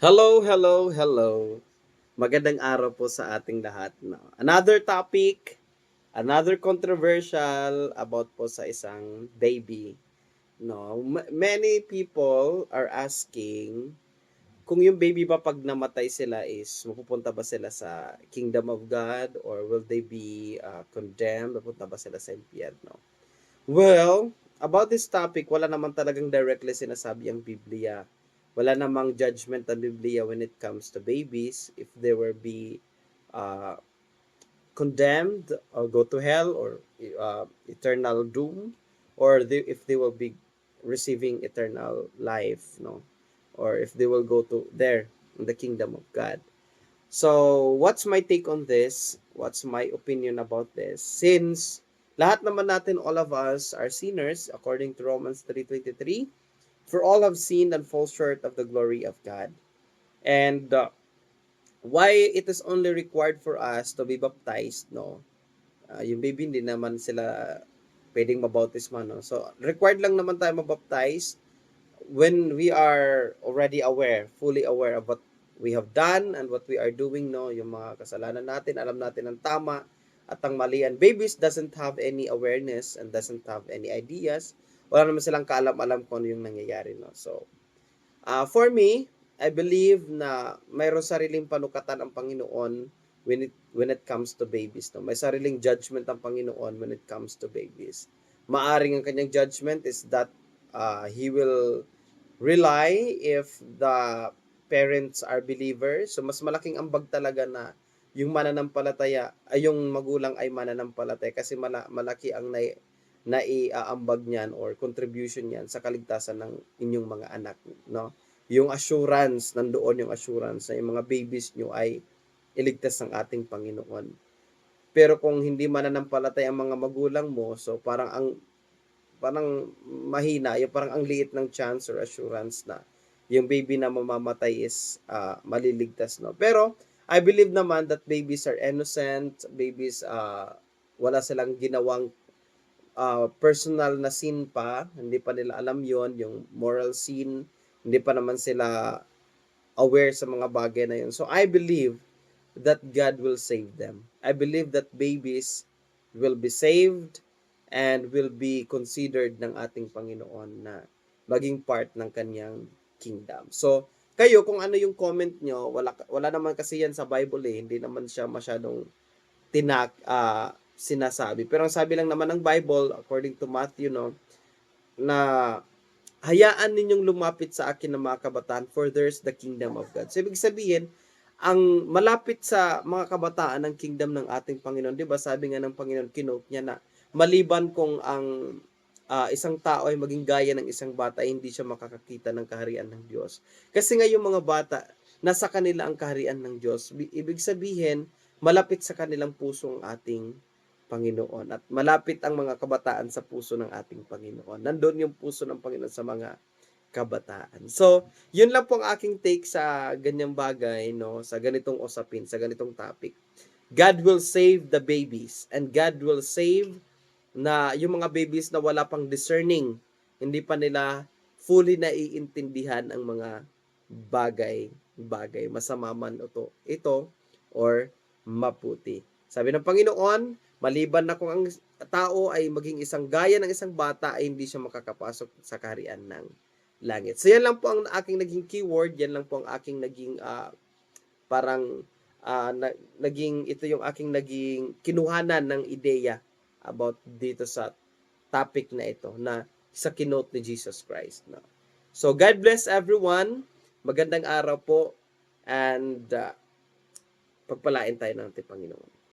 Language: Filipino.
Hello, hello, hello. Magandang araw po sa ating lahat. No? Another topic, another controversial about po sa isang baby. No, many people are asking kung yung baby ba pag namatay sila is mapupunta ba sila sa kingdom of God or will they be condemned? Mapupunta ba sila sa impyerno? Well, about this topic, wala naman talagang directly sinasabi ang Biblia. Wala namang judgment ang Biblia when it comes to babies, if they will be uh, condemned or go to hell or eternal doom, or if they will be receiving eternal life, no, or if they will go to there in the kingdom of God. So, what's my take on this? What's my opinion about this? Since lahat naman natin, all of us are sinners, according to Romans 3:23, for all have sinned and fall short of the glory of God. And why it is only required for us to be baptized, no? Yung baby, hindi naman sila pwedeng mabautisman, no? So, required lang naman tayo mabaptize when we are already aware, fully aware of what we have done and what we are doing, no, yung mga kasalanan natin, alam natin ang tama at ang mali. And babies doesn't have any awareness and doesn't have any ideas. Wala naman silang kaalam-alam kung ano yung nangyayari, no. So, for me, I believe na mayroon sariling panukatan ang Panginoon when it comes to babies, no. May sariling judgment ang Panginoon when it comes to babies. Maaring ang kanyang judgment is that he will rely if the parents are believers. So, mas malaking ambag talaga na yung mananampalataya, ay yung magulang ay mananampalataya kasi malaki ang naiaambag niyan or contribution niyan sa kaligtasan ng inyong mga anak, no? Yung assurance, nandoon yung assurance na yung mga babies nyo ay iligtas ng ating Panginoon. Pero kung hindi mananampalataya ang mga magulang mo, so parang mahina, yung parang ang liit ng chance or assurance na yung baby na mamamatay is maliligtas, no. Pero I believe naman that babies are innocent, babies wala silang ginawang personal na sin pa, hindi pa nila alam yon, yung moral sin, hindi pa naman sila aware sa mga bagay na yun. So I believe that God will save them. I believe that babies will be saved and will be considered ng ating Panginoon na maging part ng kanyang kingdom. So, kayo, kung ano yung comment nyo, wala naman kasi yan sa Bible eh. Hindi naman siya masyadong sinasabi. Pero ang sabi lang naman ng Bible, according to Matthew, no, na hayaan ninyong lumapit sa akin ng mga kabataan, for there's the kingdom of God. So, ibig sabihin, ang malapit sa mga kabataan ng kingdom ng ating Panginoon, di ba sabi nga ng Panginoon, kinote niya na maliban kung ang isang tao ay maging gaya ng isang bata, hindi siya makakakita ng kaharian ng Diyos. Kasi nga yung mga bata, nasa kanila ang kaharian ng Diyos. Ibig sabihin, malapit sa kanilang puso ang ating Panginoon. At malapit ang mga kabataan sa puso ng ating Panginoon. Nandun yung puso ng Panginoon sa mga kabataan. So, yun lang po ang aking take sa ganyang bagay, no? Sa ganitong usapin, sa ganitong topic. God will save the babies and God will save na yung mga babies na wala pang discerning, hindi pa nila fully naiintindihan ang mga bagay, masama man ito or maputi. Sabi ng Panginoon, maliban na kung ang tao ay maging isang gaya ng isang bata, ay hindi siya makakapasok sa kaharian ng langit. So yan lang po ang aking naging keyword, yan lang po ang aking naging parang naging ito yung aking naging kinuhanan ng ideya about dito sa topic na ito na sa keynote ni Jesus Christ. No? So God bless everyone. Magandang araw po and pagpalain tayo ng ating Panginoon.